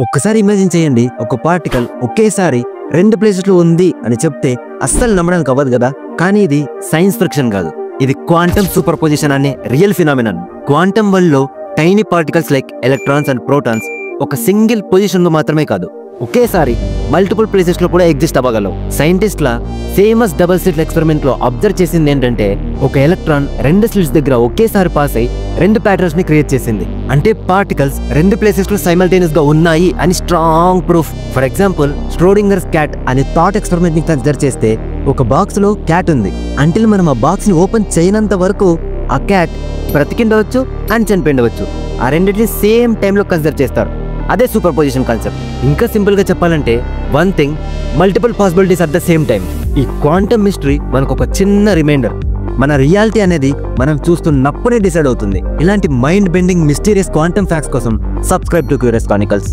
ఒక్కసారి ఇమాజిన్ చేయండి, ఒక పార్టికల్ ఒకేసారి రెండు ప్లేసెస్ లో ఉంది అని చెప్తే అస్సలు నమ్మడానికి అవ్వదు కదా. కానీ ఇది సైన్స్ ఫ్రిక్షన్ కాదు, ఇది క్వాంటమ్ సూపర్ పొజిషన్ అనే రియల్ ఫినామినన్. క్వాంటమ్ వరల్డ్ లో tiny particles like electrons and protons ఒక సింగిల్ పొజిషన్ లో మాత్రమే కాదు, ఒకేసారి మల్టిపుల్ ప్లేసెస్ లో కూడా ఎగ్జిస్ట్ అవ్వగలవు. సైంటిస్ట్ల ఫేమస్ డబుల్ స్లిట్ ఎక్స్పెరిమెంట్ లో అబ్జర్వ్ చేసింది ఏంటంటే, ఒక ఎలక్ట్రాన్ రెండు స్లిట్స్ దగ్గర ఒకేసారి పాస్ అయి రెండు ప్యాటర్న్స్ ని క్రియేట్ చేసింది. అంటే పార్టికల్స్ రెండు ప్లేసెస్ లో సైమల్టేనియస్ గా ఉన్నాయి అని strong proof. For example, Schrodinger's cat అనే థాట్ ఎక్స్పెరిమెంట్ ని కన్సిడర్ చేస్తే, ఒక బాక్స్ లో క్యాట్ ఉంది. అంటిల్ మనం ఆ బాక్స్ ని ఓపెన్ చేయనంత వరకు ఆ క్యాట్ బ్రతికిండవచ్చు అండ్ చనిపోయిండవచ్చు. ఆ రెండింటిని సేమ్ టైంలో కన్సిడర్ చేస్తారు. అదే సూపర్ పొజిషన్ కాన్సెప్ట్. ఇంకా సింపుల్ గా చెప్పాలంటే, one thing multiple possibilities at the same time. ఈ క్వాంటమ్ మిస్టరీ మనకు ఒక చిన్న రిమైండర్, మన రియాలిటీ అనేది మనం చూస్తున్నప్పుడే డిసైడ్ అవుతుంది. ఇలాంటి mind bending mysterious quantum facts కోసం సబ్స్క్రైబ్ టు క్యూరియస్ క్రానికల్స్.